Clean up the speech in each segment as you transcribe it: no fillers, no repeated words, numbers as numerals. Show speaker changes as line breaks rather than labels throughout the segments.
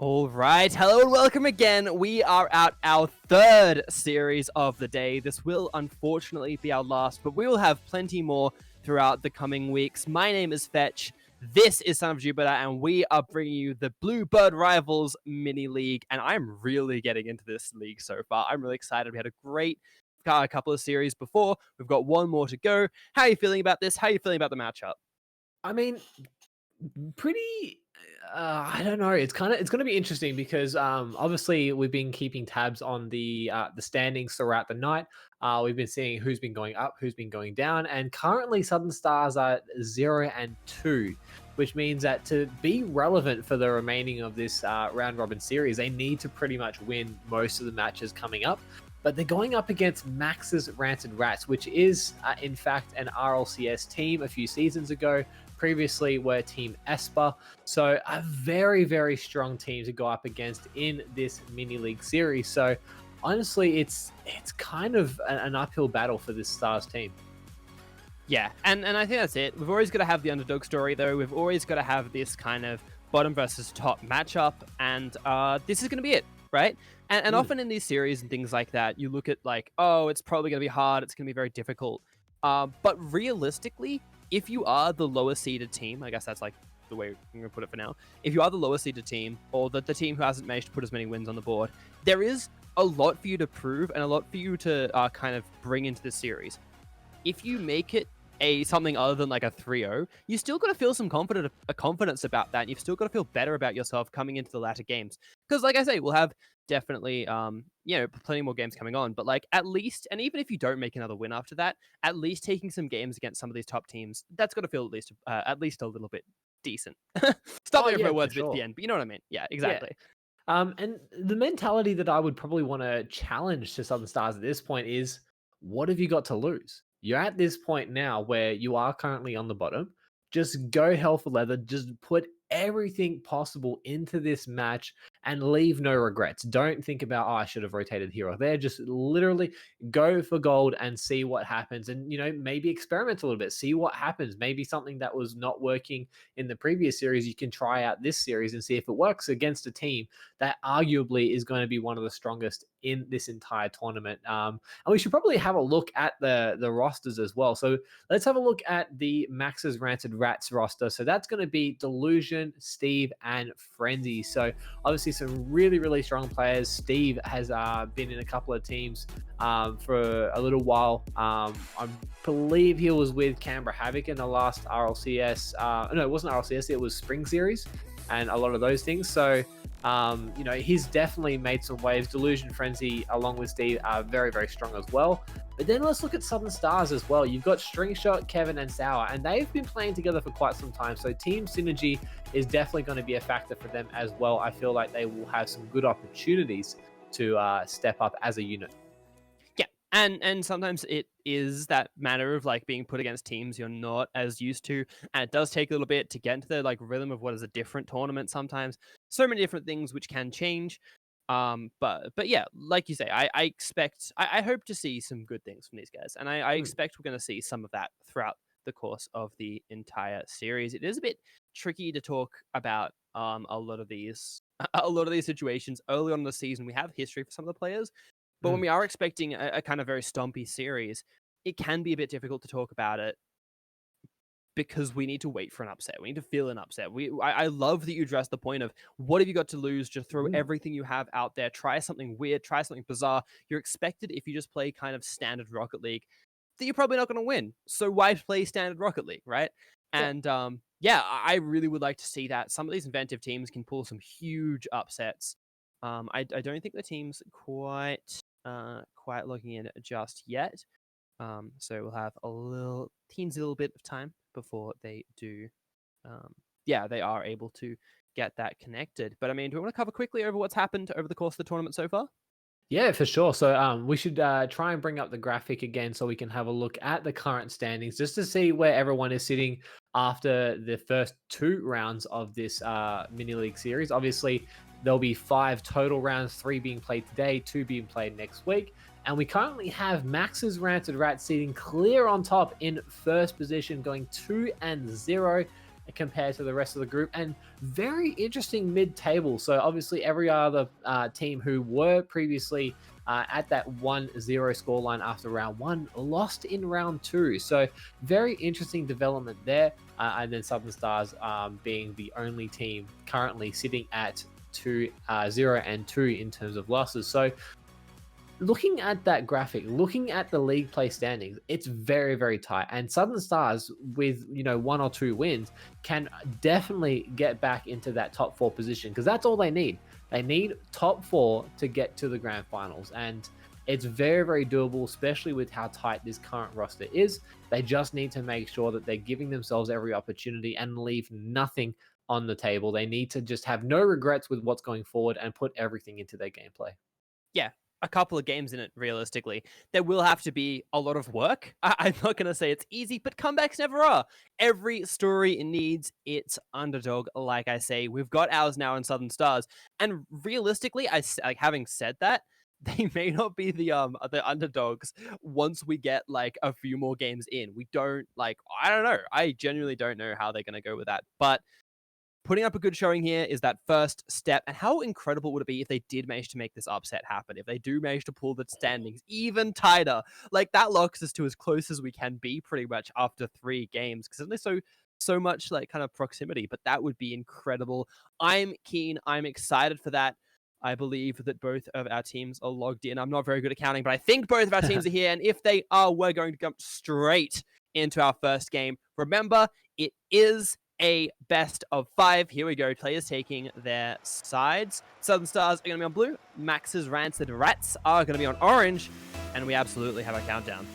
All right, hello and welcome again. We are at our third series of the day. This will unfortunately be our last, but we will have plenty more throughout the coming weeks. My name is Fetch. This is Son of Jupiter, and we are bringing you the BlueBird Rivals mini league. And I'm really getting into this league so far. I'm really excited. We had a great couple of series before. We've got one more to go. How are you feeling about this? How are you feeling about the matchup?
I mean, pretty. I don't know. It's going to be interesting because obviously we've been keeping tabs on the standings throughout the night. We've been seeing who's been going up, who's been going down, and currently Southern Stars are 0-2, which means that to be relevant for the remaining of this round robin series, they need to pretty much win most of the matches coming up. But they're going up against Max's Rancid Rats, which is in fact an RLCS team a few seasons ago. Previously were Team Esper. So a very, very strong team to go up against in this mini league series. So honestly, it's kind of an uphill battle for this Stars team.
Yeah, and I think that's it. We've always got to have the underdog story, though. We've always got to have this kind of bottom versus top matchup, and this is going to be it, right? And often in these series and things like that, you look at like, oh, it's probably going to be hard, it's going to be very difficult. But realistically, if you are the lower seeded team, I guess that's like the way I'm going to put it for now. If you are the lower seeded team, or the team who hasn't managed to put as many wins on the board, there is a lot for you to prove and a lot for you to kind of bring into this series. If you make it something other than like a 3-0, you still got to feel some confidence about that. And you've still got to feel better about yourself coming into the latter games. Because like I say, we'll have definitely plenty more games coming on, but like at least, and even if you don't make another win after that, at least taking some games against some of these top teams, that's got to feel at least a little bit decent. Stop looking for words at the end, but you know what I mean. Yeah, exactly.
And the mentality that I would probably want to challenge to Southern Stars at this point is, what have you got to lose? You're at this point now where you are currently on the bottom. Just go hell for leather. Just put everything possible into this match and leave no regrets. Don't think about, oh, I should have rotated here or there. Just literally go for gold and see what happens. And, maybe experiment a little bit, see what happens. Maybe something that was not working in the previous series, you can try out this series and see if it works against a team that arguably is going to be one of the strongest in this entire tournament. And we should probably have a look at the rosters as well. So let's have a look at the Max's Rancid Rats roster. So that's going to be Delusion, Steve, and Frenzy. So obviously some really, really strong players. Steve has been in a couple of teams for a little while. I believe he was with Canberra Havoc in the last RLCS. No, it wasn't RLCS. It was Spring Series and a lot of those things. So he's definitely made some waves. Delusion, Frenzy, along with Steve, are very, very strong as well. But then let's look at Southern Stars as well. You've got Stringshot, Kevin, and Sour, and they've been playing together for quite some time. So team synergy is definitely going to be a factor for them as well. I feel like they will have some good opportunities to step up as a unit.
Yeah, and sometimes it is that matter of like being put against teams you're not as used to, and it does take a little bit to get into the like rhythm of what is a different tournament sometimes. So many different things which can change. But yeah, like you say, I hope to see some good things from these guys, and I expect we're going to see some of that throughout the course of the entire series. It is a bit tricky to talk about a lot of these situations early on in the season. We have history for some of the players, but when we are expecting a kind of very stompy series, it can be a bit difficult to talk about it because we need to wait for an upset. We need to feel an upset. I love that you addressed the point of what have you got to lose? Just throw everything you have out there. Try something weird. Try something bizarre. You're expected, if you just play kind of standard Rocket League, that you're probably not going to win. So why play standard Rocket League, right? And I really would like to see that. Some of these inventive teams can pull some huge upsets. I don't think the team's quite looking in just yet. So we'll have a little bit of time before they do. They are able to get that connected. But I mean, do we want to cover quickly over what's happened over the course of the tournament so far?
Yeah, for sure. So we should try and bring up the graphic again so we can have a look at the current standings just to see where everyone is sitting after the first 2 rounds of this mini league series. Obviously, there'll be 5 total rounds, 3 being played today, 2 being played next week. And we currently have Max's Rancid Rat sitting clear on top in first position, going 2-0. compared to the rest of the group, and very interesting mid-table. So obviously every other team who were previously at that 1-0 scoreline after round one lost in round two. So very interesting development there. And then Southern Stars being the only team currently sitting at 0-2 in terms of losses. So looking at that graphic, looking at the league play standings, it's very, very tight. And Southern Stars, with one or two wins, can definitely get back into that top four position, because that's all they need. They need top four to get to the grand finals, and it's very, very doable, especially with how tight this current roster is. They just need to make sure that they're giving themselves every opportunity and leave nothing on the table. They need to just have no regrets with what's going forward and put everything into their gameplay.
Yeah, a couple of games in it, realistically. There will have to be a lot of work. I'm not going to say it's easy, but comebacks never are. Every story needs its underdog, like I say. We've got ours now in Southern Stars. And realistically, having said that, they may not be the underdogs once we get like a few more games in. We don't I don't know. I genuinely don't know how they're going to go with that. But putting up a good showing here is that first step. And how incredible would it be if they did manage to make this upset happen? If they do manage to pull the standings even tighter, like that locks us to as close as we can be pretty much after 3 games, because there's so much like kind of proximity. But that would be incredible. I'm keen. I'm excited for that. I believe that both of our teams are logged in. I'm not very good at counting, but I think both of our teams are here. And if they are, we're going to come straight into our first game. Remember, it is a best of 5. Here we go. Players taking their sides. Southern Stars are going to be on blue. Max's Rancid Rats are going to be on orange. And we absolutely have a countdown.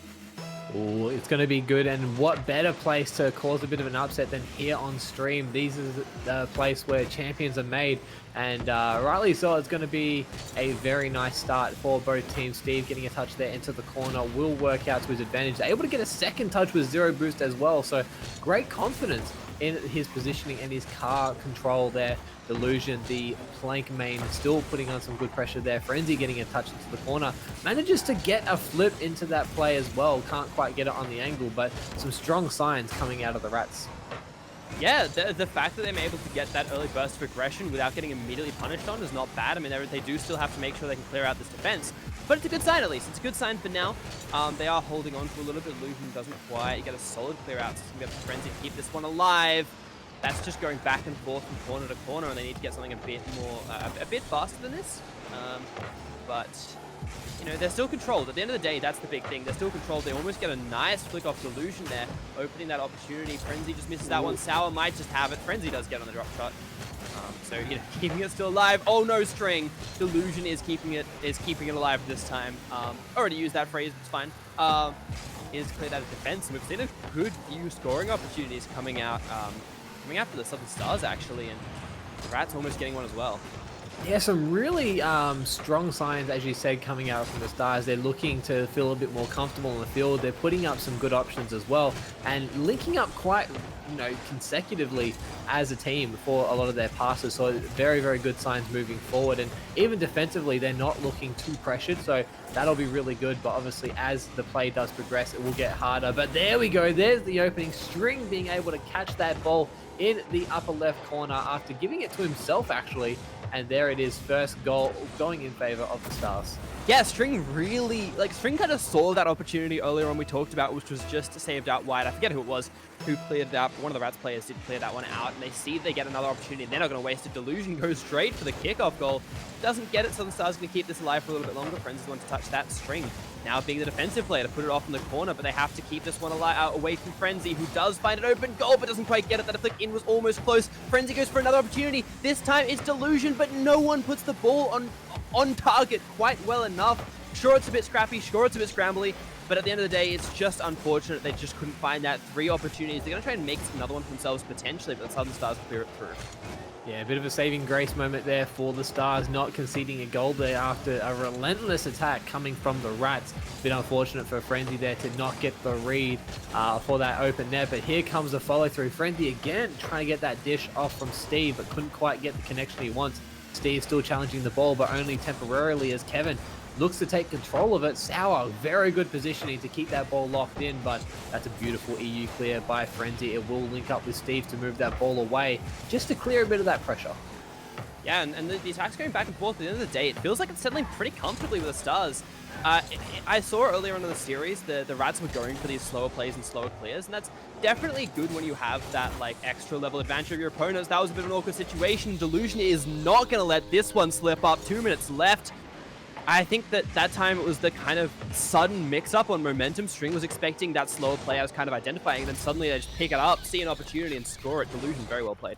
Oh, it's going to be good, and what better place to cause a bit of an upset than here on stream. This is the place where champions are made, and rightly so. It's going to be a very nice start for both teams. Steve getting a touch there into the corner will work out to his advantage. They're able to get a second touch with 0 boost as well, so great confidence in his positioning and his car control there. Delusion, the flank main, still putting on some good pressure there. Frenzy getting a touch into the corner. Manages to get a flip into that play as well. Can't quite get it on the angle, but some strong signs coming out of the Rats.
Yeah, the fact that they're able to get that early burst of aggression without getting immediately punished on is not bad. I mean, they do still have to make sure they can clear out this defense, but it's a good sign at least. It's a good sign for now. They are holding on to a little bit. Illusion doesn't quite get a solid clear out, so we have the Frenzy to keep this one alive. That's just going back and forth from corner to corner, and they need to get something a bit more, a bit faster than this. But they're still controlled. At the end of the day, that's the big thing. They're still controlled. They almost get a nice flick off Delusion there, opening that opportunity. Frenzy just misses that one. Sour might just have it. Frenzy does get on the drop shot. So keeping it still alive. Oh no, String. Delusion is keeping it alive this time. Already used that phrase. It's fine. Is cleared out of defense, and we've seen a good few scoring opportunities coming out. Coming after the Southern Stars, actually, and Rat's almost getting one as well.
Yeah, some really strong signs, as you said, coming out from the Stars. They're looking to feel a bit more comfortable in the field. They're putting up some good options as well, and linking up quite, consecutively as a team for a lot of their passes. So very, very good signs moving forward. And even defensively, they're not looking too pressured. So that'll be really good. But obviously, as the play does progress, it will get harder. But there we go. There's the opening. String being able to catch that ball in the upper left corner after giving it to himself, actually. And there it is, first goal going in favor of the Stars.
Yeah, String really, String kind of saw that opportunity earlier on we talked about, which was just saved out wide. I forget who it was who cleared it out, but one of the Rats players did clear that one out, and they see they get another opportunity. They're not going to waste it. Delusion goes straight for the kickoff goal. Doesn't get it, so the Stars going to keep this alive for a little bit longer. Frenzy's going to touch that. String now being the defensive player to put it off in the corner, but they have to keep this one alive, away from Frenzy, who does find an open goal, but doesn't quite get it. That flick in was almost close. Frenzy goes for another opportunity. This time it's Delusion, but no one puts the ball on target quite well enough. Sure, it's a bit scrappy. Sure, it's a bit scrambly. But at the end of the day, it's just unfortunate they just couldn't find that 3 opportunities. They're going to try and make another one for themselves potentially, but the Southern Stars clear it through.
Yeah, a bit of a saving grace moment there for the Stars, not conceding a goal there after a relentless attack coming from the Rats. A bit unfortunate for Frenzy there to not get the read for that open net, but here comes the follow through. Frenzy again trying to get that dish off from Steve, but couldn't quite get the connection he wants. Steve still challenging the ball, but only temporarily, as Kevin looks to take control of it. Sour, very good positioning to keep that ball locked in, but that's a beautiful EU clear by Frenzy. It will link up with Steve to move that ball away, just to clear a bit of that pressure.
Yeah, and the attacks going back and forth. At the end of the day, it feels like it's settling pretty comfortably with the Stars. I saw earlier on in the series the Rats were going for these slower plays and slower clears, and that's definitely good when you have that like extra level advantage of your opponents. That was a bit of an awkward situation. Delusion is not going to let this one slip up. 2 minutes left. I think that time it was the kind of sudden mix-up on momentum. String was expecting that slower play I was kind of identifying, and then suddenly they just pick it up, see an opportunity, and score it. Delusion, very well played.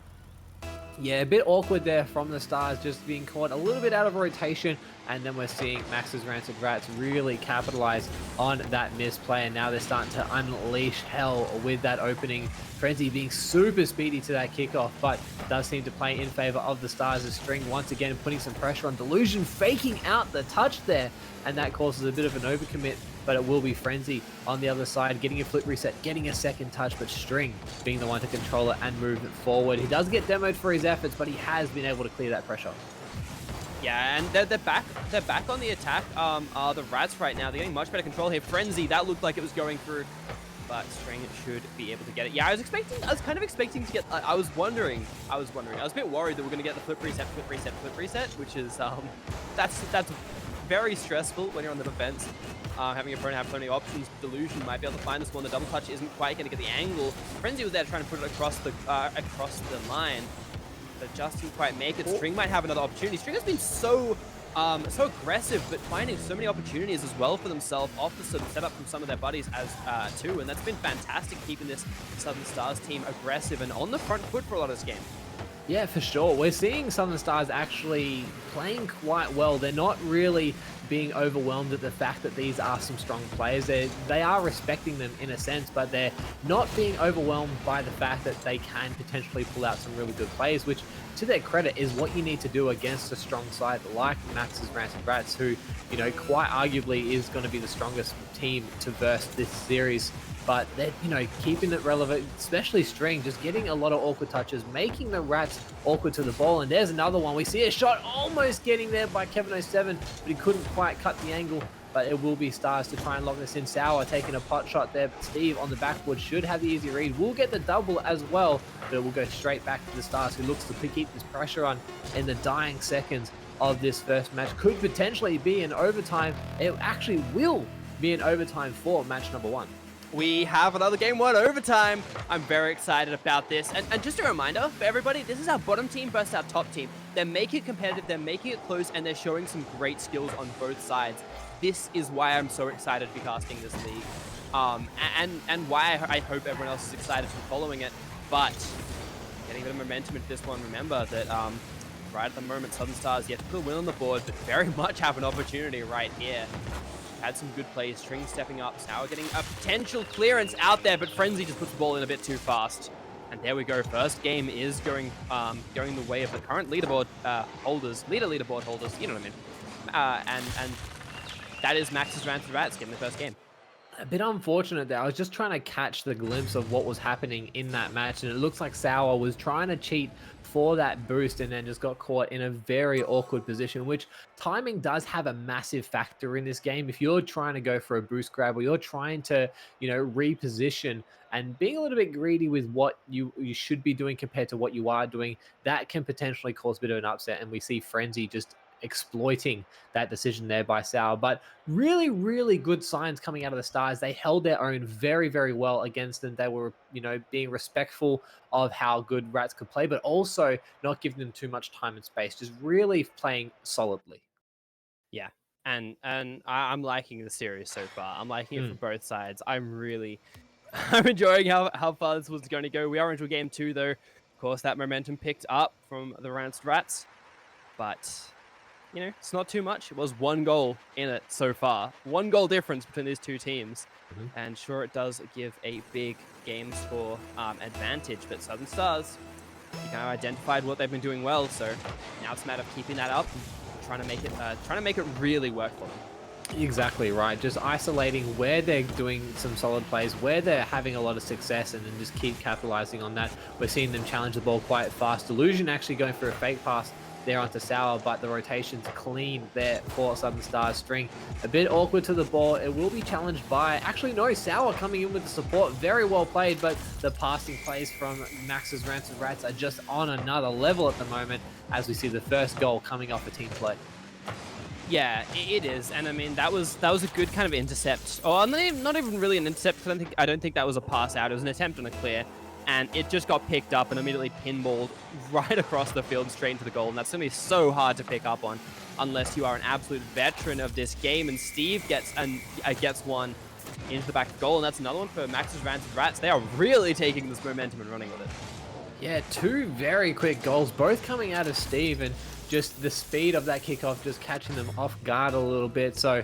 Yeah, a bit awkward there from the Stars, just being caught a little bit out of rotation, and then we're seeing Max's Rancid Rats really capitalize on that misplay, and now they're starting to unleash hell with that opening. Frenzy being super speedy to that kickoff, but does seem to play in favor of the Stars as String once again putting some pressure on Delusion, faking out the touch there, and that causes a bit of an overcommit, but it will be Frenzy on the other side, getting a flip reset, getting a second touch, but String being the one to control it and move it forward. He does get demoed for his efforts, but he has been able to clear that pressure.
Yeah, and they're back on the attack. The Rats right now, they're getting much better control here. Frenzy, that looked like it was going through, but String should be able to get it. Yeah, I was kind of expecting to get, I was a bit worried that we're going to get the flip reset, which is, that's very stressful when you're on the defense. Having your opponent have so many options. Delusion might be able to find this one. The double touch isn't quite going to get the angle. Frenzy was there trying to put it across the line, but just didn't quite make it. String might have another opportunity. String has been so aggressive, but finding so many opportunities as well for themselves off the sort of setup from some of their buddies as too, and that's been fantastic, keeping this Southern Stars team aggressive and on the front foot for a lot of this game.
Yeah, for sure. We're seeing Southern Stars actually playing quite well. They're not really being overwhelmed at the fact that these are some strong players. They are respecting them in a sense, but they're not being overwhelmed by the fact that they can potentially pull out some really good plays, which, to their credit, is what you need to do against a strong side like Max's Rancid Rats, who, you know, quite arguably is going to be the strongest team to verse this series. But they're, you know, keeping it relevant, especially String, just getting a lot of awkward touches, making the Rats awkward to the ball. And there's another one. We see a shot almost getting there by Kevin07, but he couldn't quite cut the angle. But it will be Stars to try and lock this in. Sour taking a pot shot there, but Steve on the backboard should have the easy read. We'll get the double as well, but it will go straight back to the Stars, who looks to keep this pressure on in the dying seconds of this first match. Could potentially be an overtime. It actually will be an overtime for match number 1.
We have another game 1 overtime. I'm very excited about this. And just a reminder for everybody, this is our bottom team versus our top team. They're making it competitive, they're making it close, and they're showing some great skills on both sides. This is why I'm so excited to be casting this league. And why I hope everyone else is excited to be following it. But getting a bit of momentum into this one, remember that right at the moment, Southern Stars yet to put a win on the board, but very much have an opportunity right here. Had some good plays, String stepping up, Sour getting a potential clearance out there, but Frenzy just puts the ball in a bit too fast. And there we go, first game is going the way of the current leaderboard holders, leaderboard holders, you know what I mean. And that is Max's Rancid Rats getting the first game.
A bit unfortunate there. I was just trying to catch the glimpse of what was happening in that match, and it looks like Sour was trying to cheat for that boost and then just got caught in a very awkward position, which timing does have a massive factor in this game. If you're trying to go for a boost grab, or you're trying to, you know, reposition and being a little bit greedy with what you should be doing compared to what you are doing, that can potentially cause a bit of an upset, and we see Frenzy just exploiting that decision there by Sour. But really, really good signs coming out of the Stars. They held their own very, very well against them. They were, you know, being respectful of how good Rats could play, but also not giving them too much time and space, just really playing solidly.
Yeah, and I'm liking the series so far. I'm liking it for both sides. I'm enjoying how far this was going to go. We are into game 2 though. Of course, that momentum picked up from the Rancid Rats, but you know, it's not too much. It was 1 goal in it so far. 1 goal difference between these two teams. And sure, it does give a big game score advantage, but Southern Stars, you kind of identified what they've been doing well, so now it's a matter of keeping that up and trying to make it really work for them.
Exactly right. Just isolating where they're doing some solid plays, where they're having a lot of success, and then just keep capitalizing on that. We're seeing them challenge the ball quite fast. Delusion actually going for a fake pass there onto Sour, but the rotation's clean there for Southern Stars. String a bit awkward to the ball. It will be challenged by, actually no, Sour coming in with the support. Very well played, but the passing plays from Max's Rancid Rats are just on another level at the moment as we see the first goal coming off a team play.
Yeah, it is, and I mean that was a good kind of intercept. Oh, not even really an intercept. I don't think that was a pass out. It was an attempt on a clear, and it just got picked up and immediately pinballed right across the field straight into the goal. And that's gonna be so hard to pick up on, unless you are an absolute veteran of this game. And Steve gets one into the back of the goal, and that's another one for Max's Rancid Rats. They are really taking this momentum and running with it.
Yeah, two very quick goals, both coming out of Steve, and just the speed of that kickoff just catching them off guard a little bit. So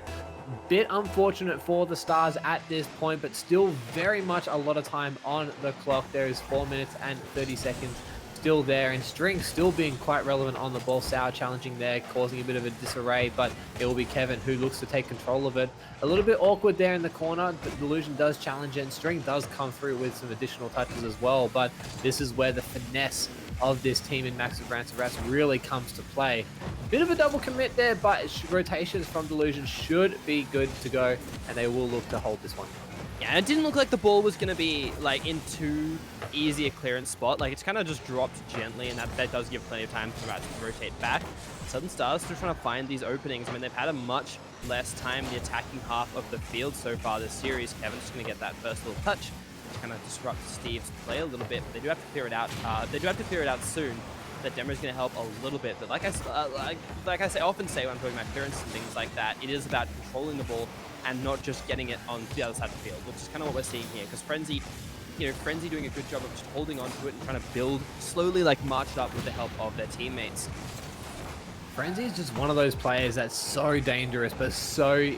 bit unfortunate for the Stars at this point, but still very much a lot of time on the clock. There is 4 minutes and 30 seconds still there, and String still being quite relevant on the ball. Sour challenging there, causing a bit of a disarray, but it will be Kevin who looks to take control of it. A little bit awkward there in the corner. The Delusion does challenge it, and String does come through with some additional touches as well, but this is where the finesse of this team in Max's Rancid Rats really comes to play. Bit of a double commit there, but rotations from Delusion should be good to go, and they will look to hold this one.
Yeah, it didn't look like the ball was going to be like in too easy a clearance spot. Like it's kind of just dropped gently, and that does give plenty of time for Rats to rotate back. Southern Stars still trying to find these openings. I mean, they've had a much less time in the attacking half of the field so far this series. Kevin's just going to get that first little touch, which kind of disrupts Steve's play a little bit, but they do have to clear it out. They do have to clear it out soon. That demo is going to help a little bit, but like I often say when I'm talking about clearance and things like that, it is about controlling the ball and not just getting it on the other side of the field, which is kind of what we're seeing here. Because Frenzy doing a good job of just holding on to it and trying to build slowly, like march it up with the help of their teammates.
Frenzy is just one of those players that's so dangerous, but so,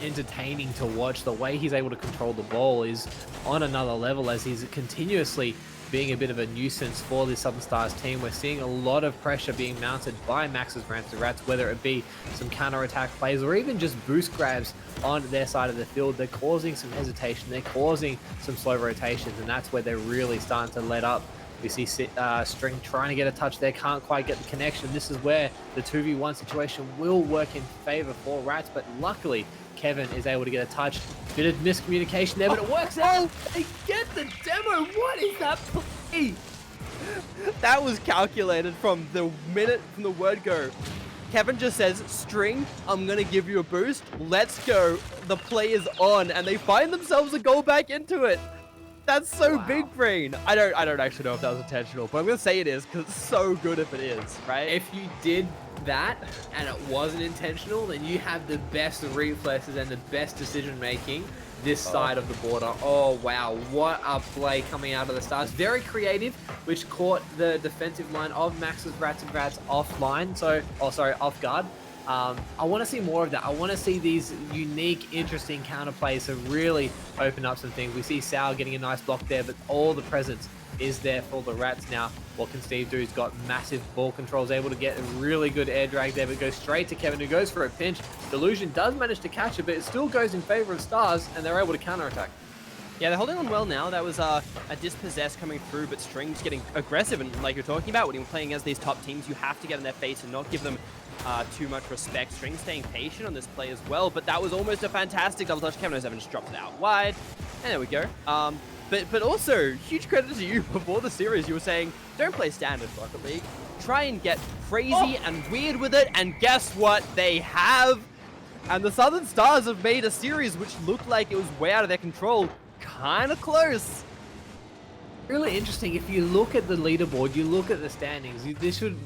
entertaining to watch. The way he's able to control the ball is on another level as he's continuously being a bit of a nuisance for the Southern Stars team. We're seeing a lot of pressure being mounted by Max's Rancid Rats, whether it be some counter-attack plays or even just boost grabs on their side of the field. They're causing some hesitation, they're causing some slow rotations, and that's where they're really starting to let up. We see String trying to get a touch there, can't quite get the connection. This is where the 2v1 situation will work in favor for Rats, but luckily Kevin is able to get a touch. Bit of miscommunication there, but it works out. They get the demo. What is that play?
That was calculated from the word go. Kevin just says, String, I'm going to give you a boost. Let's go. The play is on, and they find themselves a goal back into it. That's so big brain. I don't actually know if that was intentional, but I'm going to say it is because it's so good if it is, right?
If you did that and it wasn't intentional, then you have the best reflexes and the best decision making this side of the border. Oh wow, what a play coming out of the Stars. Very creative, which caught the defensive line of Max's Rancid Rats offline. Off guard. I want to see more of that. I want to see these unique, interesting counter plays to really open up some things. We see Sour getting a nice block there, but all the presence is there for the Rats now. What can Steve do? He's got massive ball controls, able to get a really good air drag there, but goes straight to Kevin, who goes for a pinch. Delusion does manage to catch it, but it still goes in favor of Stars, and they're able to counterattack.
Yeah, they're holding on well now. That was a dispossess coming through, but String's getting aggressive, and like you're talking about, when you're playing against these top teams, you have to get in their face and not give them too much respect. String staying patient on this play as well, but that was almost a fantastic double touch. Kevin 07 just dropped it out wide, and there we go. But also, huge credit to you. Before the series, you were saying, don't play standard Rocket League. Try and get crazy and weird with it, and guess what? They have! And the Southern Stars have made a series which looked like it was way out of their control. Kind of close.
Really interesting. If you look at the leaderboard, you look at the standings, this should,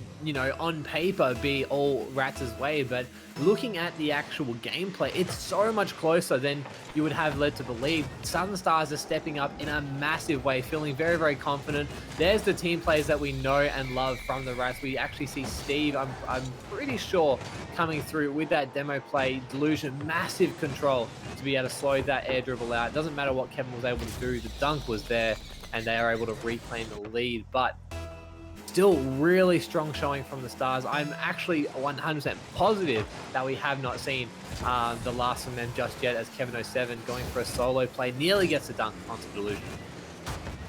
on paper be all Rats' way, but looking at the actual gameplay, it's so much closer than you would have led to believe. Southern Stars are stepping up in a massive way, feeling very, very confident. There's the team players that we know and love from the Rats. We actually see Steve, I'm pretty sure, coming through with that demo play. Delusion, massive control to be able to slow that air dribble out. Doesn't matter what Kevin was able to do, the dunk was there, and they are able to reclaim the lead. But still really strong showing from the Stars. I'm actually 100% positive that we have not seen the last from them just yet, as Kevin 07 going for a solo play nearly gets a dunk onto Delusion.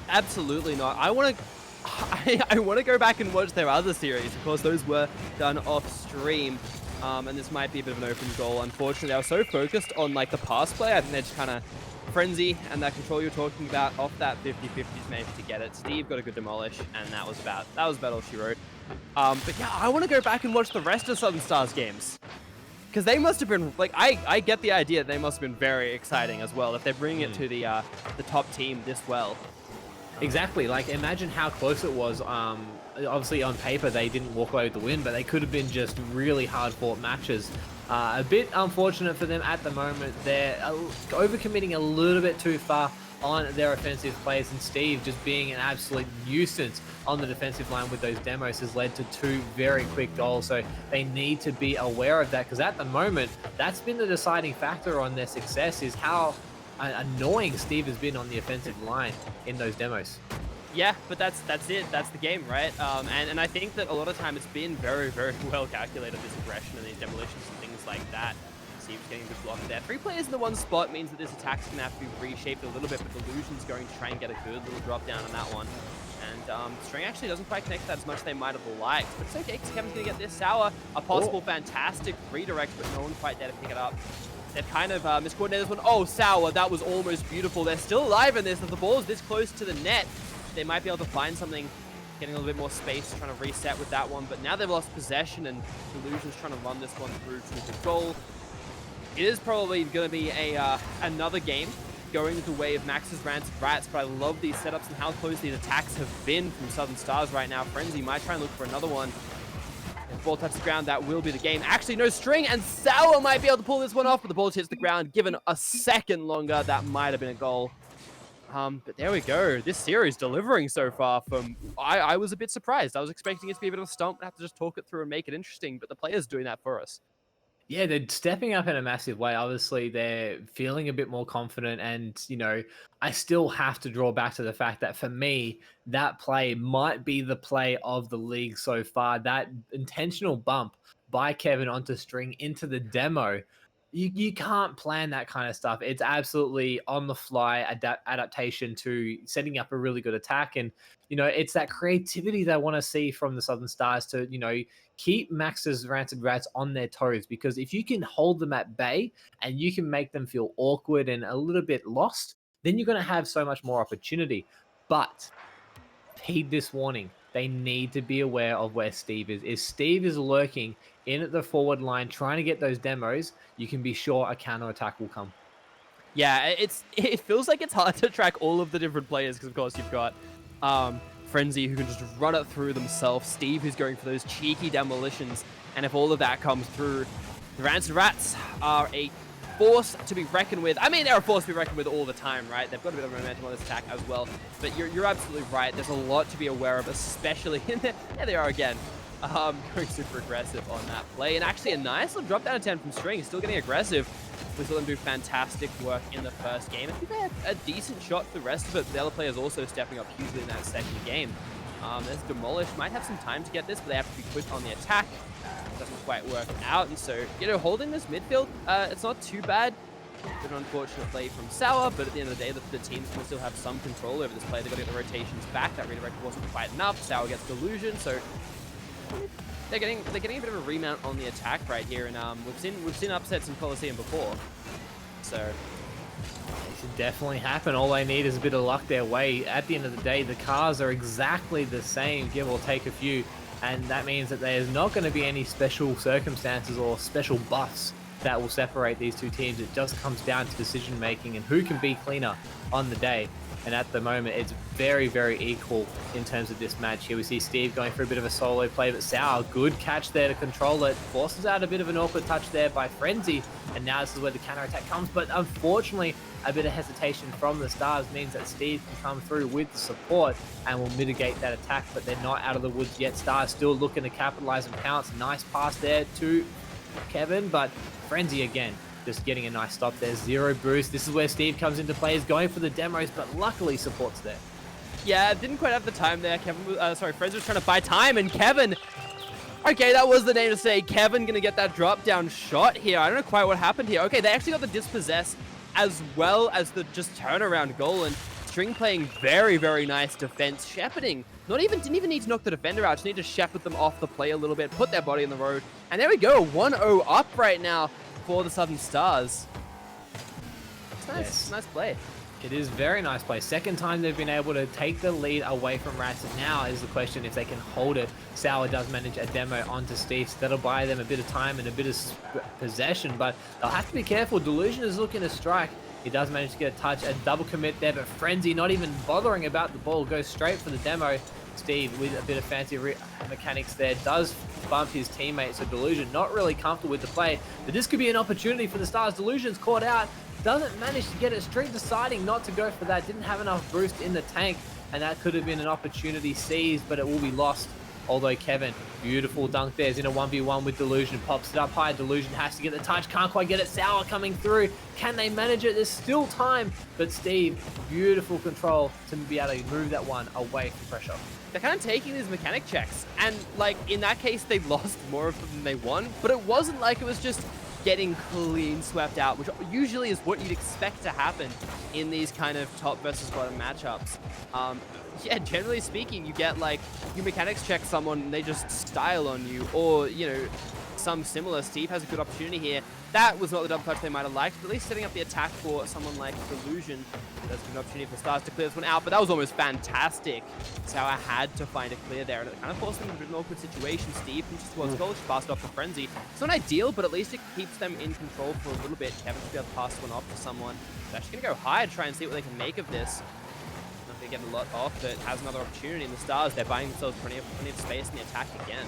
Absolutely not. I want to I want to go back and watch their other series. Of course, those were done off stream. And this might be a bit of an open goal. Unfortunately, I was so focused on like the pass play. I think they just kind of frenzy and that control you're talking about off that 50-50s managed to get it. Steve got a good demolish, and that was about all she wrote. But yeah, I want to go back and watch the rest of Southern Stars games. Because they must have been, like, I get the idea they must have been very exciting as well if they're bringing it to the top team this well.
Exactly. Like, imagine how close it was. Obviously, on paper, they didn't walk away with the win, but they could have been just really hard-fought matches. A bit unfortunate for them at the moment. They're overcommitting a little bit too far on their offensive plays, and Steve just being an absolute nuisance on the defensive line with those demos has led to 2 very quick goals. So they need to be aware of that, because at the moment, that's been the deciding factor on their success, is how annoying Steve has been on the offensive line in those demos.
Yeah, but that's it. That's the game, right? And I think that a lot of time it's been very, very well calculated, this aggression and these demolitions and things like that. Steve's getting a good block there. 3 players in the one spot means that this attack's going to have to be reshaped a little bit, but Delusion's going to try and get a good little drop down on that one. And String actually doesn't quite connect that as much as they might have liked, but it's okay because Kevin's going to get this. Sour, a possible fantastic redirect, but no one quite there to pick it up. They've kind of miscoordinated this one. Oh, Sour, that was almost beautiful. They're still alive in this. If the ball is this close to the net, they might be able to find something, getting a little bit more space, trying to reset with that one. But now they've lost possession, and Delusion's trying to run this one through to the goal. It is probably going to be another game going the way of Max's Rancid Rats, but I love these setups and how close these attacks have been from Southern Stars right now. Frenzy might try and look for another one. If the ball touches the ground, that will be the game. Actually, no, String and Sour might be able to pull this one off, but the ball hits the ground. Given a second longer, that might have been a goal. But there we go. This series delivering so far from... I was a bit surprised. I was expecting it to be a bit of a stomp and have to just talk it through and make it interesting, but the players doing that for us.
Yeah, they're stepping up in a massive way. Obviously, they're feeling a bit more confident. And, you know, I still have to draw back to the fact that for me, that play might be the play of the league so far. That intentional bump by Kevin onto String into the demo. You can't plan that kind of stuff. It's absolutely on the fly adaptation to setting up a really good attack. And, you know, it's that creativity that I want to see from the Southern Stars to, you know, keep Max's Rancid Rats on their toes. Because if you can hold them at bay and you can make them feel awkward and a little bit lost, then you're going to have so much more opportunity. But heed this warning. They need to be aware of where Steve is. If Steve is lurking in at the forward line, trying to get those demos, you can be sure a counter-attack will come.
Yeah, it feels like it's hard to track all of the different players because, of course, you've got Frenzy, who can just run it through themselves, Steve, who's going for those cheeky demolitions, and if all of that comes through, the Rancid Rats are a force to be reckoned with. I mean, they're a force to be reckoned with all the time, right? They've got a bit of momentum on this attack as well. But you're absolutely right. There's a lot to be aware of, especially in there. There they are again. Going super aggressive on that play. And actually a nice little drop down attempt from String. Still getting aggressive. We saw them do fantastic work in the first game. I think they had a decent shot for the rest of it, but the other players also stepping up hugely in that second game. There's Demolish. Might have some time to get this, but they have to be quick on the attack. Doesn't quite work out, and so, you know, holding this midfield, it's not too bad. Bit of an unfortunate play from Sour, but at the end of the day, the team's going to still have some control over this play. They've got to get the rotations back. That redirect wasn't quite enough. Sour gets Delusion, so they're getting a bit of a remount on the attack right here, and we've seen upsets in Coliseum before, so
it should definitely happen. All they need is a bit of luck their way. At the end of the day, the cars are exactly the same, give or take a few. And that means that there's not going to be any special circumstances or special buffs that will separate these two teams. It just comes down to decision making and who can be cleaner on the day. And at the moment, it's very, very equal in terms of this match here. We see Steve going for a bit of a solo play, but Sour, good catch there to control it. Forces out a bit of an awkward touch there by Frenzy. And now this is where the counterattack comes. But unfortunately, a bit of hesitation from the Stars means that Steve can come through with the support and will mitigate that attack, but they're not out of the woods yet. Stars still looking to capitalize and pounce. Nice pass there to Kevin, but Frenzy again, just getting a nice stop there. Zero boost. This is where Steve comes into play. He's going for the demos, but luckily support's there.
Yeah, didn't quite have the time there. Frenzy was trying to buy time, and Kevin... Okay, that was the name to say. Kevin gonna get that drop down shot here. I don't know quite what happened here. Okay, they actually got the dispossess as well as the just turnaround goal, and String playing very, very nice defense, shepherding. Didn't even need to knock the defender out, just need to shepherd them off the play a little bit, put their body in the road. And there we go, 1-0 up right now for the Southern Stars. It's nice,
Yes.
nice play.
It is very nice play. Second time they've been able to take the lead away from Rancid. Now is the question if they can hold it. Sour does manage a demo onto Steve, so that'll buy them a bit of time and a bit of possession, but they'll have to be careful. Delusion is looking to strike. He does manage to get a touch, a double commit there, but Frenzy not even bothering about the ball, goes straight for the demo. Steve with a bit of fancy mechanics there does bump his teammate, so Delusion not really comfortable with the play, but this could be an opportunity for the Stars. Delusion's caught out, doesn't manage to get it. String deciding not to go for that, didn't have enough boost in the tank, and that could have been an opportunity seized, but it will be lost. Although Kevin, beautiful dunk there, is in a 1v1 with Delusion, pops it up high. Delusion has to get the touch, can't quite get it. Sour coming through, can they manage it? There's still time, but Steve, beautiful control to be able to move that one away from pressure.
They're kind of taking these mechanic checks, and like in that case they lost more of them than they won, but it wasn't like it was just getting clean swept out, which usually is what you'd expect to happen in these kind of top versus bottom matchups. Yeah, generally speaking, you get like, you mechanics check someone and they just style on you, or, you know, some similar. Steve has a good opportunity here. That was not the double clutch they might have liked, but at least setting up the attack for someone like Delusion. That's an opportunity for Stars to clear this one out, but that was almost fantastic. Sour had to find a clear there, and it kind of forced them into an awkward situation. Steve finishes towards goal, just passed off to Frenzy. It's not ideal, but at least it keeps them in control for a little bit. Kevin should be able to pass one off to someone. They're actually going to go high to try and see what they can make of this. They get a lot off, but has another opportunity in the Stars. They're buying themselves plenty of space in the attack again.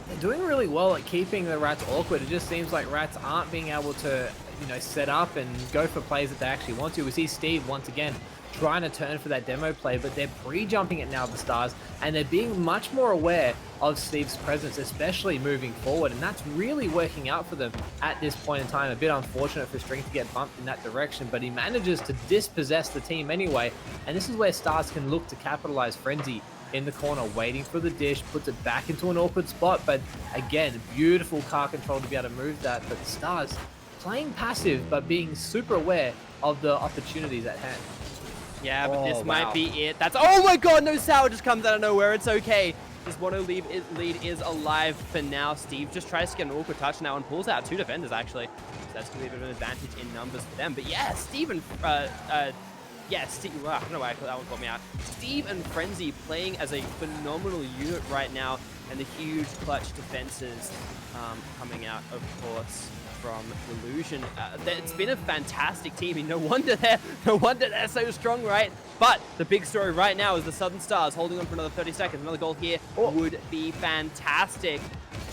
They're doing really well at keeping the Rats awkward. It just seems like Rats aren't being able to, you know, set up and go for plays that they actually want to. We see Steve once again trying to turn for that demo play, but they're pre-jumping it now, the Stars, and they're being much more aware of Steve's presence, especially moving forward, and that's really working out for them at this point in time. A bit unfortunate for String to get bumped in that direction, but he manages to dispossess the team anyway, and this is where Stars can look to capitalize. Frenzy in the corner, waiting for the dish, puts it back into an awkward spot, but again, beautiful car control to be able to move that, but the Stars playing passive, but being super aware of the opportunities at hand.
Yeah, but this might be it. That's, oh my god, no, Sour just comes out of nowhere. It's okay. This 1-0 lead is alive for now. Steve just tries to get an awkward touch now and pulls out two defenders, actually. So that's going to be a bit of an advantage in numbers for them. But yeah, Steve and, Steve, I don't know why that one caught me out. Steve and Frenzy playing as a phenomenal unit right now, and the huge clutch defenses coming out, of course, from Delusion. It's been a fantastic team. I mean, no wonder they're so strong, right? But the big story right now is the Southern Stars holding on for another 30 seconds. Another goal here would be fantastic.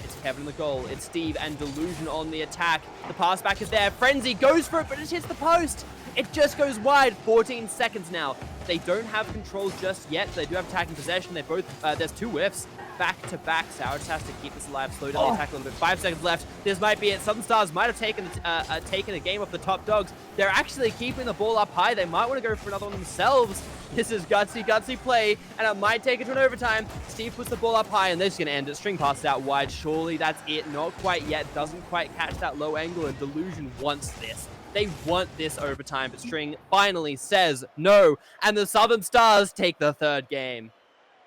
It's Kevin in the goal. It's Steve and Delusion on the attack. The pass back is there. Frenzy goes for it, but it hits the post. It just goes wide. 14 seconds now. They don't have control just yet. They do have attacking possession. They both, there's two whiffs. Back to back. Sour just has to keep this alive, slow down the attack a little bit. 5 seconds left. This might be it. Southern Stars might have taken a game off the top dogs. They're actually keeping the ball up high. They might want to go for another one themselves. This is gutsy play, and it might take it to an overtime. Steve puts the ball up high, and they're just going to end it. String passes out wide. Surely that's it. Not quite yet. Doesn't quite catch that low angle, and Delusion wants this. They want this overtime, but String finally says no, and the Southern Stars take the third game.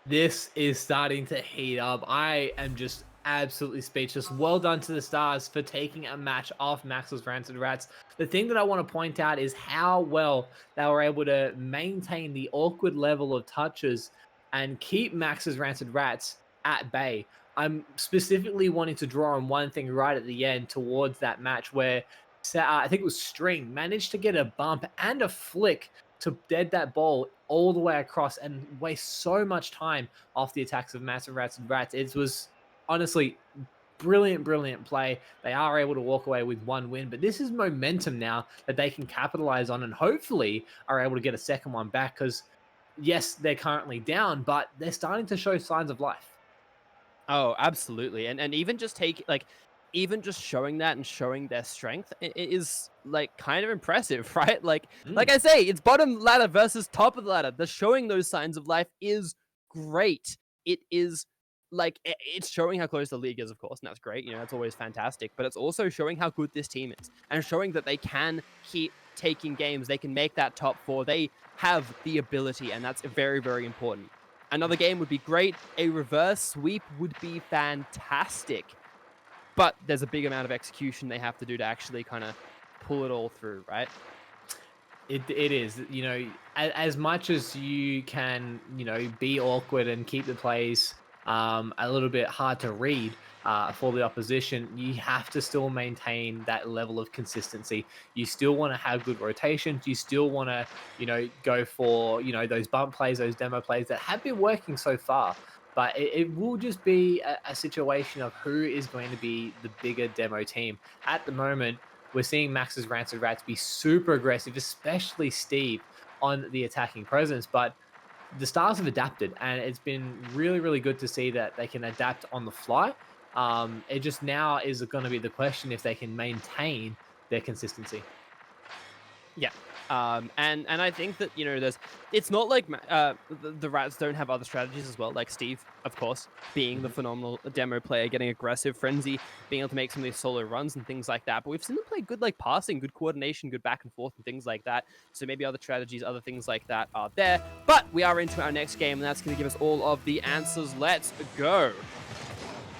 This is starting to heat up. I am just absolutely speechless. Well done to the Stars for taking a match off Max's Rancid Rats. The thing that I want to point out is how well they were able to maintain the awkward level of touches and keep Max's Rancid Rats at bay. I'm specifically wanting to draw on one thing right at the end towards that match where I think it was String managed to get a bump and a flick to dead that ball all the way across and waste so much time off the attacks of Massive Rats and Rats. It was honestly brilliant play. They are able to walk away with one win, but this is momentum now that they can capitalize on and hopefully are able to get a second one back because, yes, they're currently down, but they're starting to show signs of life.
Oh, absolutely. And even just even just showing that and showing their strength is like kind of impressive, right? Like I say, it's bottom ladder versus top of the ladder. The showing those signs of life is great. It is like, it's showing how close the league is, of course, and that's great. You know, that's always fantastic. But it's also showing how good this team is and showing that they can keep taking games. They can make that top 4. They have the ability, and that's very, very important. Another game would be great. A reverse sweep would be fantastic. But there's a big amount of execution they have to do to actually kind of pull it all through, right?
It is, as much as you can, be awkward and keep the plays a little bit hard to read for the opposition, you have to still maintain that level of consistency. You still want to have good rotations. You still want to, go for, those bump plays, those demo plays that have been working so far. But it will just be a situation of who is going to be the bigger demo team. At the moment, we're seeing Max's Rancid Rats be super aggressive, especially Steve on the attacking presence. But the Stars have adapted, and it's been really, really good to see that they can adapt on the fly. It just now is going to be the question if they can maintain their consistency.
Yeah. And I think that, it's not like the Rats don't have other strategies as well. Like Steve, of course, being the
Mhm.
phenomenal demo player, getting aggressive, Frenzy, being able to make some of these solo runs and things like that. But we've seen them play good like passing, good coordination, good back and forth and things like that. So maybe other strategies, other things like that are there. But we are into our next game, and that's going to give us all of the answers. Let's go.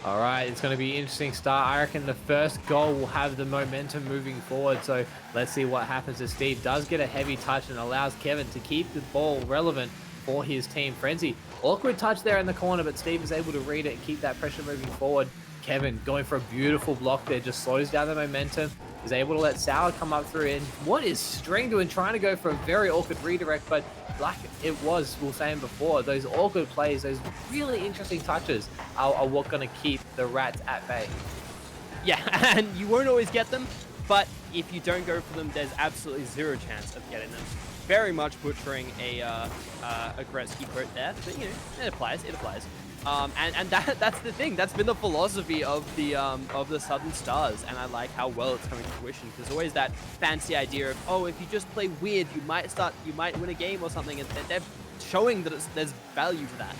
All right, it's going to be an interesting start. I reckon the first goal will have the momentum moving forward. So let's see what happens as Steve does get a heavy touch and allows Kevin to keep the ball relevant for his team. Frenzy, awkward touch there in the corner, but Steve is able to read it and keep that pressure moving forward. Kevin going for a beautiful block there, just slows down the momentum, is able to let Sour come up through. And what is String doing, trying to go for a very awkward redirect, but like it was, we were saying before, those awkward plays, those really interesting touches are what going to keep the Rats at bay.
Yeah, and you won't always get them, but if you don't go for them, there's absolutely zero chance of getting them. Very much butchering a Gretzky quote there, but it applies. It applies. And that's the thing. That's been the philosophy of the Southern Stars, and I like how well it's coming to fruition. There's always that fancy idea of, oh, if you just play weird, you might win a game or something, and they're showing that there's value to that.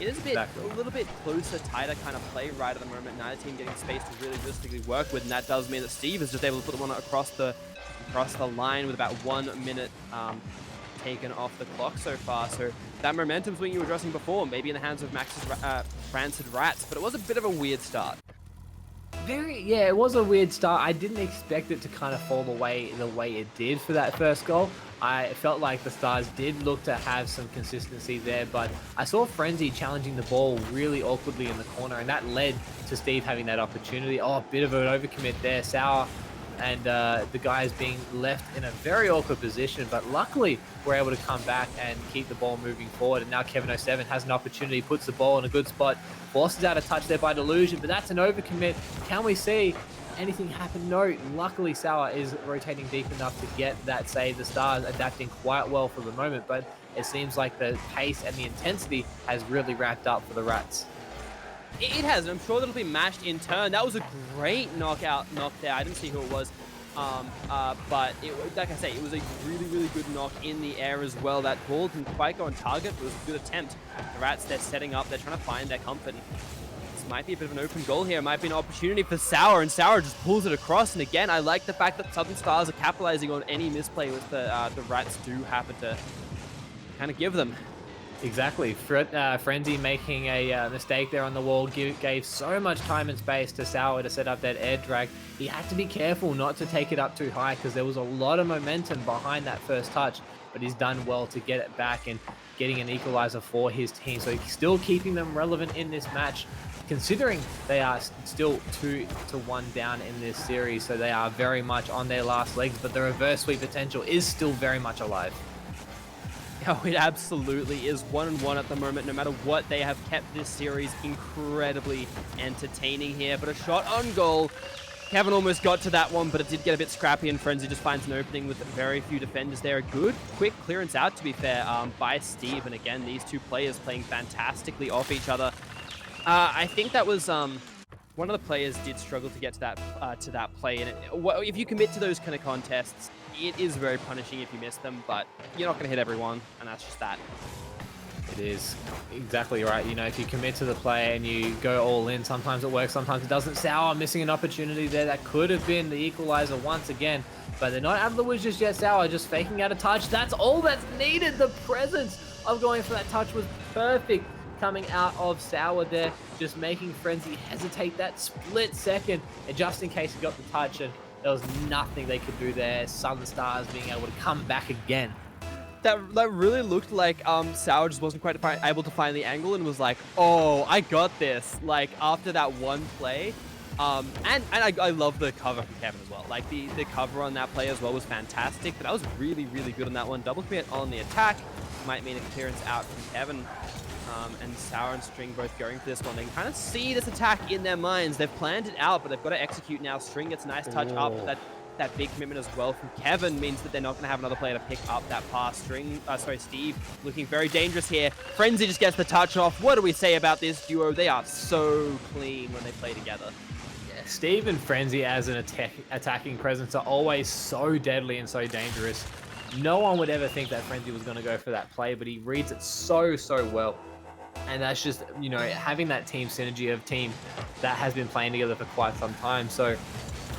It is a little bit closer, tighter kind of play right at the moment. Neither team getting space to really realistically work with, and that does mean that Steve is just able to put one across the line with about 1 minute taken off the clock so far. So that momentum swing you were addressing before, maybe in the hands of Max's Rancid Rats, but it was a bit of a weird start.
Yeah, it was a weird start. I didn't expect it to kind of fall away the way it did for that first goal. I felt like the Stars did look to have some consistency there, but I saw Frenzy challenging the ball really awkwardly in the corner, and that led to Steve having that opportunity. Oh, a bit of an overcommit there. Sour and the guys being left in a very awkward position, but luckily we're able to come back and keep the ball moving forward. And now Kevin 07 has an opportunity, puts the ball in a good spot, forces out a touch there by Delusion, but that's an overcommit. Can we see anything happen? No. Luckily Sour is rotating deep enough to get that save. The Stars adapting quite well for the moment, but it seems like the pace and the intensity has really ramped up for the Rats.
It has, and I'm sure that'll be matched in turn. That was a great knock there. I didn't see who it was. But like I say, it was a really, really good knock in the air as well. That ball didn't quite go on target, but it was a good attempt. The Rats, they're setting up. They're trying to find their comfort. And this might be a bit of an open goal here. It might be an opportunity for Sour, and Sour just pulls it across. And again, I like the fact that Southern Stars are capitalizing on any misplay with the Rats do happen to kind of give them.
Exactly. Frenzy making a mistake there on the wall gave so much time and space to Sour to set up that air drag. He had to be careful not to take it up too high because there was a lot of momentum behind that first touch, but he's done well to get it back and getting an equalizer for his team. So he's still keeping them relevant in this match, considering they are still 2-1 down in this series. So they are very much on their last legs, but the reverse sweep potential is still very much alive.
Oh, it absolutely is 1-1 at the moment. No matter what, they have kept this series incredibly entertaining here. But a shot on goal. Kevin almost got to that one, but it did get a bit scrappy, and Frenzy just finds an opening with very few defenders there. A good, quick clearance out, to be fair, by Steve. And again, these two players playing fantastically off each other. I think that was one of the players did struggle to get to that play. And if you commit to those kind of contests, it is very punishing if you miss them, but you're not going to hit everyone, and that's just that.
It is exactly right. You know, if you commit to the play and you go all in, sometimes it works, sometimes it doesn't. Sour missing an opportunity there that could have been the equalizer once again, but they're not out of the woods just yet. Sour just faking out a touch. That's all that's needed. The presence of going for that touch was perfect coming out of Sour there, just making Frenzy hesitate that split second, and just in case he got the touch, and there was nothing they could do there. Southern Stars being able to come back again.
That really looked like Sour just wasn't quite able to find the angle and was like, "Oh, I got this." Like after that one play, I love the cover from Kevin as well. Like the cover on that play as well was fantastic. But I was really good on that one. Double commit on the attack might mean a clearance out from Kevin. And Sour and String both going for this one. They can kind of see this attack in their minds. They've planned it out, but they've got to execute now. String gets a nice touch up.
Oh.
That big commitment as well from Kevin means that they're not going to have another player to pick up that pass. Steve looking very dangerous here. Frenzy just gets the touch off. What do we say about this duo? They are so clean when they play together.
Yeah, Steve and Frenzy as an attacking presence are always so deadly and so dangerous. No one would ever think that Frenzy was going to go for that play, but he reads it so well. And that's just, you know, having that team synergy of team that has been playing together for quite some time. So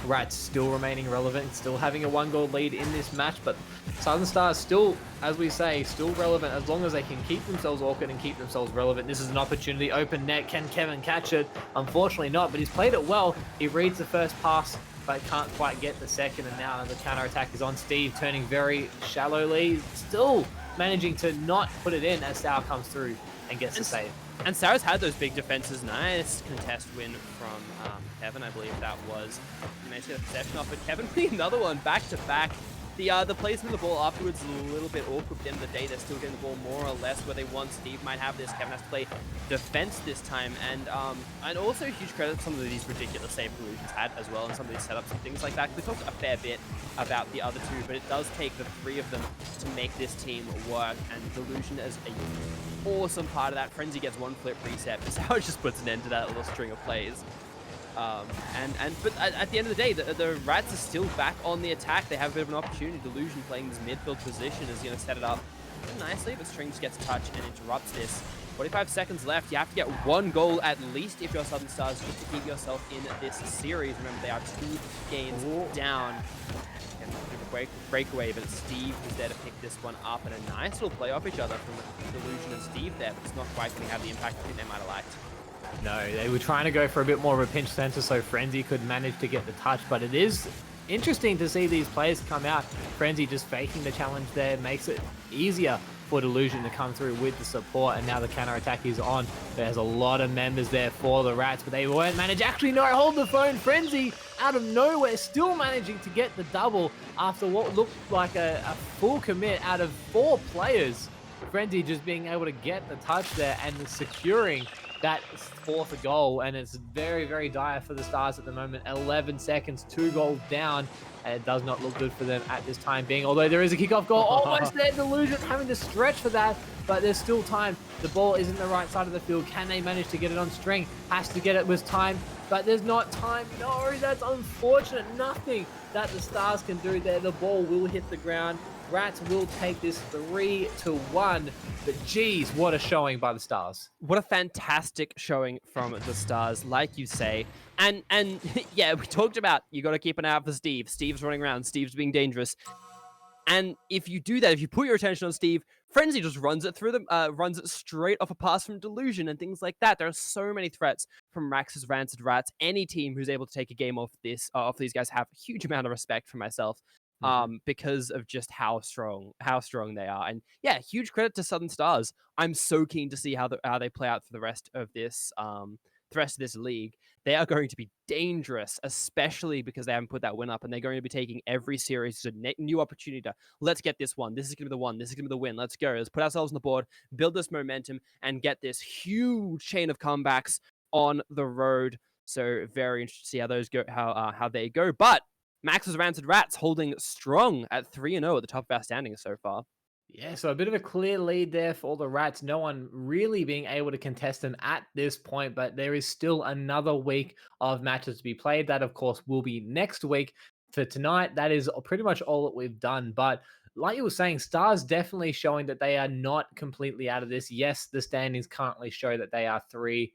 Rats still remaining relevant, still having a 1-goal lead in this match, but Southern Stars still, as we say, still relevant as long as they can keep themselves awkward and keep themselves relevant. This is an opportunity, open net, can Kevin catch it? Unfortunately not, but he's played it well. He reads the first pass, but can't quite get the second, and now the counter-attack is on Steve, turning very shallowly, still managing to not put it in as Sour comes through and gets the save.
And Sour's had those big defenses. Nice contest win from Kevin, I believe that was. He managed to get a possession off, but Kevin winning another one back to back. The placement of the ball afterwards is a little bit awkward. At the end of the day, they're still getting the ball more or less where they want. Steve might have this. Kevin has to play defense this time, and also huge credit to some of these ridiculous save Delusion's had as well, and some of these setups and things like that. We talked a fair bit about the other two, but it does take the three of them to make this team work. And Delusion is a awesome part of that. Frenzy gets one flip reset, but Sour just puts an end to that little string of plays. But at the end of the day, the Rats are still back on the attack. They have a bit of an opportunity. Delusion playing this midfield position is going to set it up nicely, but String just gets a touch and interrupts this. 45 seconds left. You have to get 1 goal at least if you're Southern Stars just to keep yourself in this series. Remember, they are 2 games down. And a bit of a breakaway, but Steve is there to pick this one up, and a nice little play off each other from Delusion and Steve there, but it's not quite going to have the impact I think they might have liked.
No, they were trying to go for a bit more of a pinch center so Frenzy could manage to get the touch, but it is interesting to see these players come out. Frenzy just faking the challenge there makes it easier for Delusion to come through with the support, and now the counter attack is on. There's a lot of members there for the Rats, but they won't manage. Actually, no, hold the phone. Frenzy out of nowhere still managing to get the double after what looked like a full commit out of 4 players. Frenzy just being able to get the touch there and securing that 4th goal, and it's very dire for the Stars at the moment. 11 seconds, 2 goals down, and it does not look good for them at this time being, although there is a kickoff goal. Almost there, Delusion having to stretch for that, but there's still time. The ball is in the right side of the field. Can they manage to get it on String? Has to get it with time, but there's not time. No, that's unfortunate. Nothing that the Stars can do there. The ball will hit the ground. Rats will take this 3-1, but geez, what a showing by the Stars.
What a fantastic showing from the Stars, like you say. And yeah, we talked about you got to keep an eye out for Steve. Steve's running around. Steve's being dangerous. And if you do that, if you put your attention on Steve, Frenzy just runs it through them, runs it straight off a pass from Delusion and things like that. There are so many threats from Rax's Rancid Rats. Any team who's able to take a game off these guys have a huge amount of respect for myself. Because of just how strong they are. And yeah, huge credit to Southern Stars. I'm so keen to see how they play out for the rest of this league. They are going to be dangerous, especially because they haven't put that win up, and they're going to be taking every series as a new opportunity to let's get this one. This is going to be the one. This is going to be the win. Let's go. Let's put ourselves on the board, build this momentum, and get this huge chain of comebacks on the road. So very interested to see how those go, how they go. But Max's Rancid Rats holding strong at 3-0 at the top of our standings so far.
Yeah, so a bit of a clear lead there for the Rats. No one really being able to contest them at this point, but there is still another week of matches to be played. That, of course, will be next week. For tonight, that is pretty much all that we've done. But like you were saying, Stars definitely showing that they are not completely out of this. Yes, the standings currently show that they are 3-0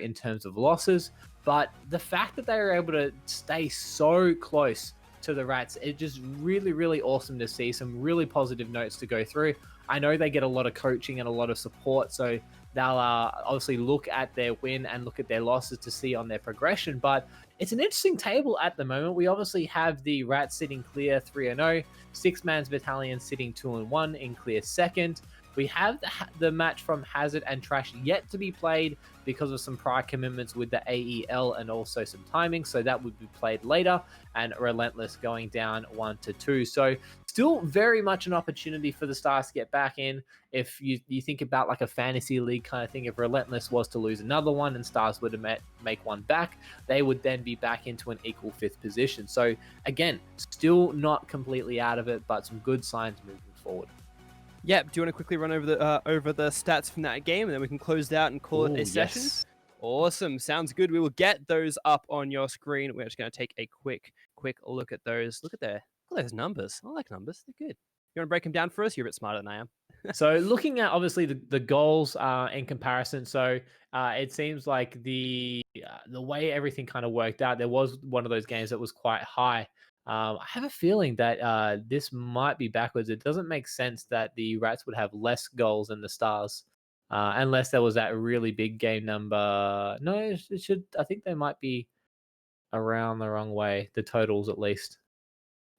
in terms of losses, but the fact that they were able to stay so close to the Rats, it's just really, really awesome to see. Some really positive notes to go through. I know they get a lot of coaching and a lot of support, so they'll obviously look at their win and look at their losses to see on their progression. But it's an interesting table at the moment. We obviously have the Rats sitting clear 3-0, Six Man's Battalion sitting 2-1 in clear second. We have the match from Hazard and Trash yet to be played because of some prior commitments with the AEL and also some timing. So that would be played later. And Relentless going down 1-2. So still very much an opportunity for the Stars to get back in. If you think about like a fantasy league kind of thing, if Relentless was to lose another one and Stars were to make one back, they would then be back into an equal fifth position. So again, still not completely out of it, but some good signs moving forward.
Yeah, do you want to quickly run over the stats from that game, and then we can close it out and call it a session?
Yes.
Awesome, sounds good. We will get those up on your screen. We're just going to take a quick look at those. Look at those numbers. I like numbers. They're good. You want to break them down for us? You're a bit smarter than I am.
So looking at obviously the goals in comparison, so it seems like the way everything kind of worked out, there was one of those games that was quite high. I have a feeling that this might be backwards. It doesn't make sense that the Rats would have less goals than the Stars, unless there was that really big game number. No, it should. I think they might be around the wrong way. The totals, at least.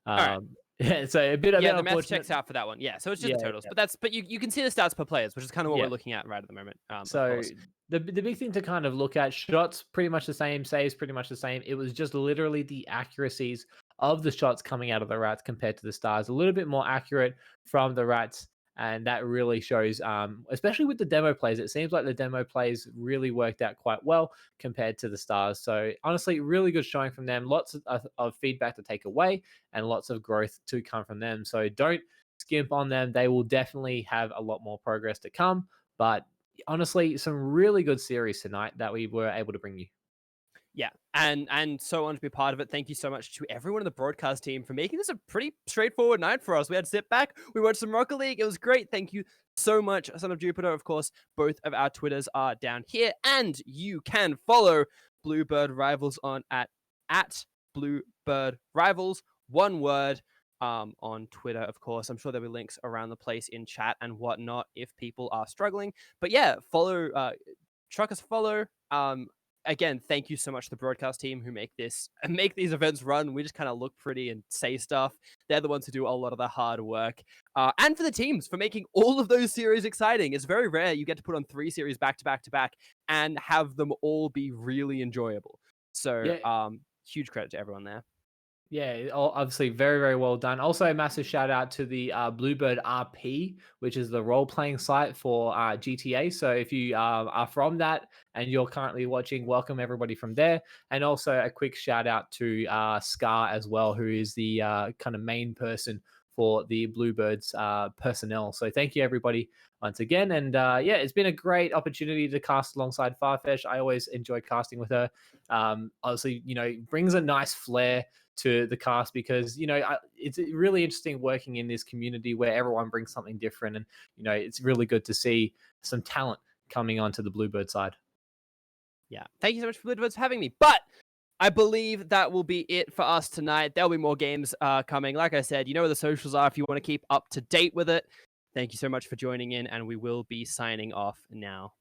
All right.
Yeah, so a bit
The math
unfortunate.
checks out for that one. Yeah, so it's just
Yeah,
the totals,
yeah.
but you can see the stats per players, which is kind of what
Yeah.
we're looking at right at the moment. Of
So
course.
the big thing to kind of look at, shots pretty much the same, saves pretty much the same. It was just literally the accuracies of the shots coming out of the Rats compared to the Stars. A little bit more accurate from the Rats, and that really shows, especially with the demo plays. It seems like the demo plays really worked out quite well compared to the Stars. So honestly, really good showing from them. Lots of feedback to take away and lots of growth to come from them. So don't skimp on them. They will definitely have a lot more progress to come. But honestly, some really good series tonight that we were able to bring you.
Yeah, and so on to be part of it. Thank you so much to everyone in the broadcast team for making this a pretty straightforward night for us. We had to sit back, we watched some Rocket League. It was great. Thank you so much, Son of Jupiter. Of course, both of our Twitters are down here, and you can follow BlueBird Rivals at BlueBird Rivals, one word. On Twitter, of course. I'm sure there'll be links around the place in chat and whatnot if people are struggling. But yeah, truck us follow. Again, thank you so much to the broadcast team who make these events run. We just kind of look pretty and say stuff. They're the ones who do a lot of the hard work. And for the teams for making all of those series exciting. It's very rare you get to put on 3 series back to back to back and have them all be really enjoyable. So
Yeah.
huge credit to everyone there.
Yeah, obviously very, very well done. Also, a massive shout out to the BlueBird RP, which is the role playing site for GTA. So if you are from that and you're currently watching, welcome everybody from there. And also a quick shout out to Scar as well, who is the kind of main person for the Bluebirds personnel. So thank you everybody once again. And yeah, it's been a great opportunity to cast alongside Farfetch. I always enjoy casting with her. Obviously, brings a nice flair to the cast because it's really interesting working in this community where everyone brings something different, and it's really good to see some talent coming onto the Bluebird side.
Yeah, thank you so much for Bluebirds for having me. But I believe that will be it for us tonight. There'll be more games coming. Like I said, you know where the socials are if you want to keep up to date with it. Thank you so much for joining in, and we will be signing off now.